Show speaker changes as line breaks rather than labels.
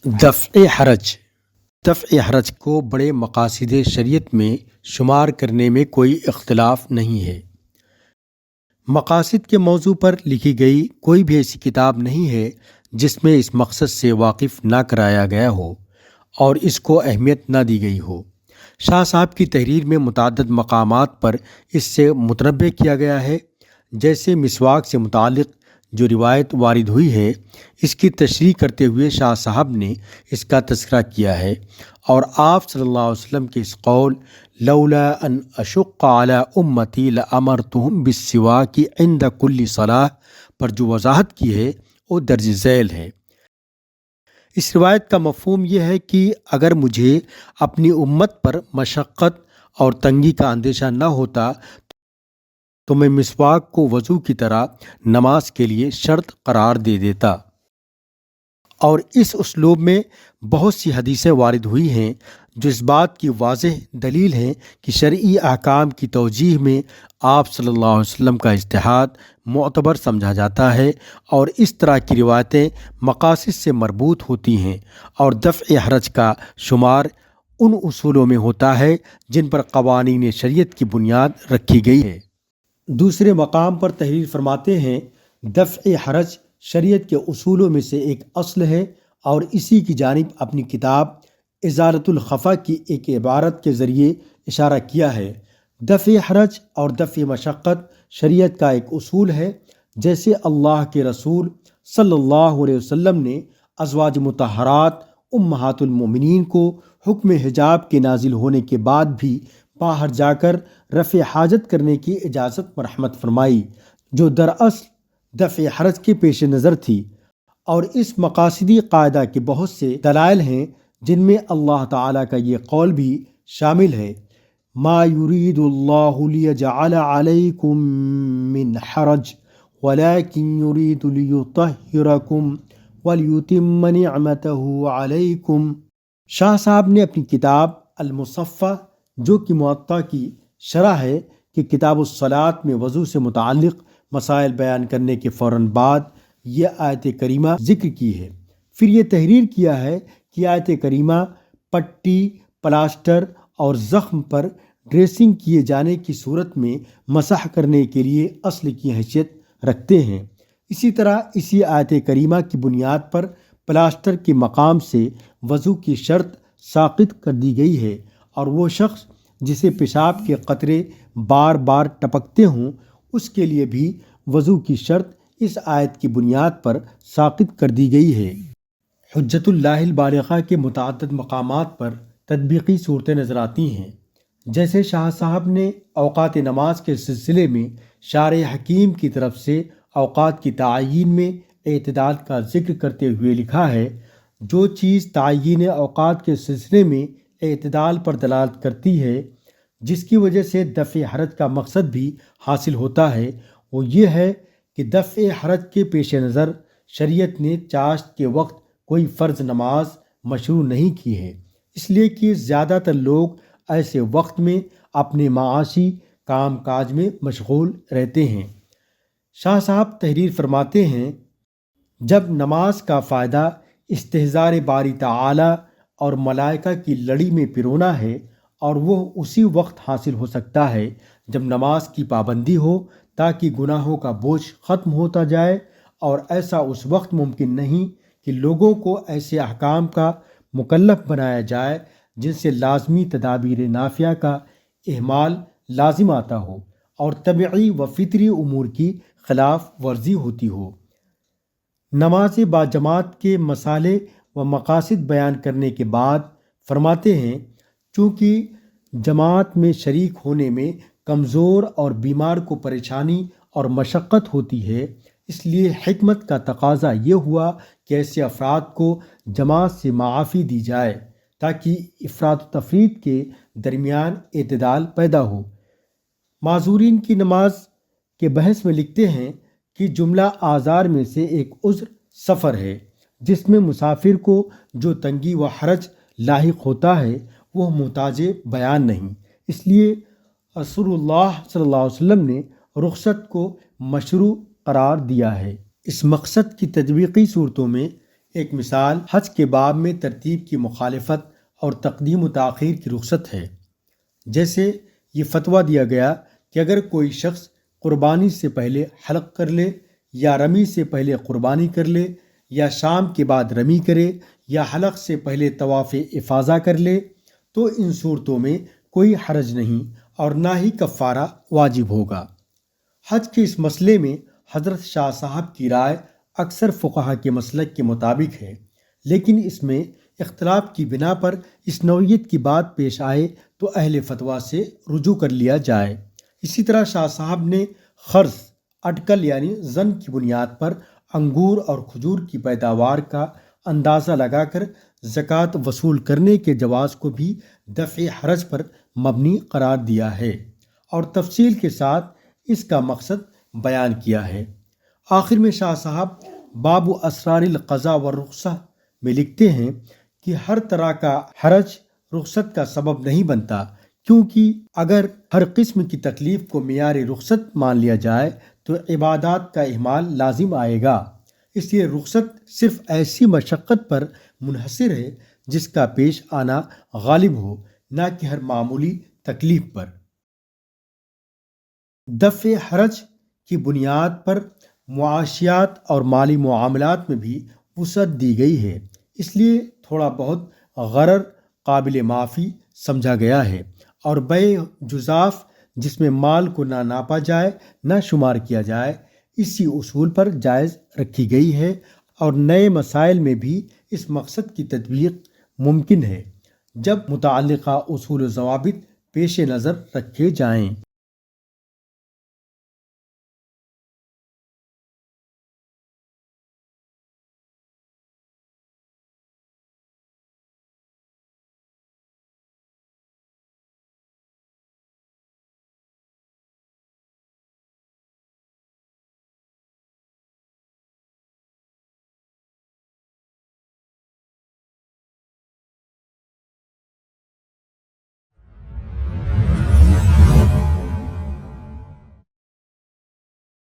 دفع حرج حرج کو بڑے مقاصد شریعت میں شمار کرنے میں کوئی اختلاف نہیں ہے۔ مقاصد کے موضوع پر لکھی گئی کوئی بھی ایسی کتاب نہیں ہے جس میں اس مقصد سے واقف نہ کرایا گیا ہو اور اس کو اہمیت نہ دی گئی ہو۔ شاہ صاحب کی تحریر میں متعدد مقامات پر اس سے متنبہ کیا گیا ہے، جیسے مسواک سے متعلق جو روایت وارد ہوئی ہے اس کی تشریح کرتے ہوئے شاہ صاحب نے اس کا تذکرہ کیا ہے، اور آپ صلی اللہ علیہ وسلم کے اس قول لولا ان اشق علی امتی لامرتہم بالسواک عند کل صلاۃ پر جو وضاحت کی ہے وہ درج ذیل ہے۔ اس روایت کا مفہوم یہ ہے کہ اگر مجھے اپنی امت پر مشقت اور تنگی کا اندیشہ نہ ہوتا تو میں مسواک کو وضو کی طرح نماز کے لیے شرط قرار دے دیتا۔ اور اس اسلوب میں بہت سی حدیثیں وارد ہوئی ہیں جو اس بات کی واضح دلیل ہیں کہ شرعی احکام کی توجیہ میں آپ صلی اللہ علیہ وسلم کا اجتہاد معتبر سمجھا جاتا ہے، اور اس طرح کی روایتیں مقاصد سے مربوط ہوتی ہیں، اور دفع حرج کا شمار ان اصولوں میں ہوتا ہے جن پر قوانین شریعت کی بنیاد رکھی گئی ہے۔ دوسرے مقام پر تحریر فرماتے ہیں، دفع حرج شریعت کے اصولوں میں سے ایک اصل ہے، اور اسی کی جانب اپنی کتاب ازالۃ الخفا کی ایک عبارت کے ذریعے اشارہ کیا ہے۔ دفع حرج اور دفع مشقت شریعت کا ایک اصول ہے، جیسے اللہ کے رسول صلی اللہ علیہ وسلم نے ازواج مطہرات امہات المومنین کو حکم حجاب کے نازل ہونے کے بعد بھی باہر جا کر رفع حاجت کرنے کی اجازت مرحمت فرمائی، جو دراصل دفع حرج کے پیش نظر تھی۔ اور اس مقاصدی قاعدہ کے بہت سے دلائل ہیں جن میں اللہ تعالیٰ کا یہ قول بھی شامل ہے، ما یرید اللہ لیجعل علیکم من حرج ولکن یرید لیطہرکم ولیتم نعمتہ علیکم۔ شاہ صاحب نے اپنی کتاب المصفہ، جو کہ موطا کی شرح ہے، کہ کتاب الصلاۃ میں وضو سے متعلق مسائل بیان کرنے کے فوراً بعد یہ آیت کریمہ ذکر کی ہے۔ پھر یہ تحریر کیا ہے کہ آیت کریمہ پٹی، پلاسٹر اور زخم پر ڈریسنگ کیے جانے کی صورت میں مسح کرنے کے لیے اصل کی حیثیت رکھتے ہیں۔ اسی طرح اسی آیت کریمہ کی بنیاد پر پلاسٹر کے مقام سے وضو کی شرط ساقط کر دی گئی ہے، اور وہ شخص جسے پیشاب کے قطرے بار بار ٹپکتے ہوں اس کے لیے بھی وضو کی شرط اس آیت کی بنیاد پر ساقط کر دی گئی ہے۔ حجت اللہ البالغہ کے متعدد مقامات پر تطبیقی صورتیں نظر آتی ہیں، جیسے شاہ صاحب نے اوقات نماز کے سلسلے میں شارع حکیم کی طرف سے اوقات کی تعیین میں اعتدال کا ذکر کرتے ہوئے لکھا ہے، جو چیز تعیین اوقات کے سلسلے میں اعتدال پر دلالت کرتی ہے، جس کی وجہ سے دفع حرج کا مقصد بھی حاصل ہوتا ہے، وہ یہ ہے کہ دفع حرج کے پیش نظر شریعت نے چاشت کے وقت کوئی فرض نماز مشروع نہیں کی ہے، اس لیے کہ زیادہ تر لوگ ایسے وقت میں اپنے معاشی کام کاج میں مشغول رہتے ہیں۔ شاہ صاحب تحریر فرماتے ہیں، جب نماز کا فائدہ استحضار باری تعالی اور ملائکہ کی لڑی میں پرونا ہے، اور وہ اسی وقت حاصل ہو سکتا ہے جب نماز کی پابندی ہو، تاکہ گناہوں کا بوجھ ختم ہوتا جائے، اور ایسا اس وقت ممکن نہیں کہ لوگوں کو ایسے احکام کا مکلف بنایا جائے جن سے لازمی تدابیر نافعہ کا اہمال لازم آتا ہو اور طبعی و فطری امور کی خلاف ورزی ہوتی ہو۔ نماز باجماعت کے مسالے و مقاصد بیان کرنے کے بعد فرماتے ہیں، چونکہ جماعت میں شریک ہونے میں کمزور اور بیمار کو پریشانی اور مشقت ہوتی ہے، اس لیے حکمت کا تقاضا یہ ہوا کہ ایسے افراد کو جماعت سے معافی دی جائے تاکہ افراط و تفریط کے درمیان اعتدال پیدا ہو۔ معذورین کی نماز کے بحث میں لکھتے ہیں کہ جملہ آزار میں سے ایک عذر سفر ہے، جس میں مسافر کو جو تنگی و حرج لاحق ہوتا ہے وہ محتاج بیان نہیں، اس لیے رسول اللہ صلی اللہ علیہ وسلم نے رخصت کو مشروع قرار دیا ہے۔ اس مقصد کی تطبیقی صورتوں میں ایک مثال حج کے باب میں ترتیب کی مخالفت اور تقدیم و تاخیر کی رخصت ہے۔ جیسے یہ فتویٰ دیا گیا کہ اگر کوئی شخص قربانی سے پہلے حلق کر لے یا رمی سے پہلے قربانی کر لے یا شام کے بعد رمی کرے یا حلق سے پہلے طواف افاضہ کر لے تو ان صورتوں میں کوئی حرج نہیں اور نہ ہی کفارہ واجب ہوگا۔ حج کے اس مسئلے میں حضرت شاہ صاحب کی رائے اکثر فقہا کے مسلک کے مطابق ہے، لیکن اس میں اختلاف کی بنا پر اس نوعیت کی بات پیش آئے تو اہل فتویٰ سے رجوع کر لیا جائے۔ اسی طرح شاہ صاحب نے خرص، اٹکل یعنی زن کی بنیاد پر انگور اور کھجور کی پیداوار کا اندازہ لگا کر زکوٰۃ وصول کرنے کے جواز کو بھی دفع حرج پر مبنی قرار دیا ہے اور تفصیل کے ساتھ اس کا مقصد بیان کیا ہے۔ آخر میں شاہ صاحب باب اسرار القضاء والرخصہ میں لکھتے ہیں کہ ہر طرح کا حرج رخصت کا سبب نہیں بنتا، کیونکہ اگر ہر قسم کی تکلیف کو معیار رخصت مان لیا جائے تو عبادات کا اہمال لازم آئے گا۔ اس لیے رخصت صرف ایسی مشقت پر منحصر ہے جس کا پیش آنا غالب ہو، نہ کہ ہر معمولی تکلیف پر۔ دفع حرج کی بنیاد پر معاشیات اور مالی معاملات میں بھی وسعت دی گئی ہے، اس لیے تھوڑا بہت غرر قابل معافی سمجھا گیا ہے، اور بیع جزاف جس میں مال کو نہ ناپا جائے نہ شمار کیا جائے اسی اصول پر جائز رکھی گئی ہے، اور نئے مسائل میں بھی اس مقصد کی تطبیق ممکن ہے جب متعلقہ اصول و ضوابط پیش نظر رکھے جائیں۔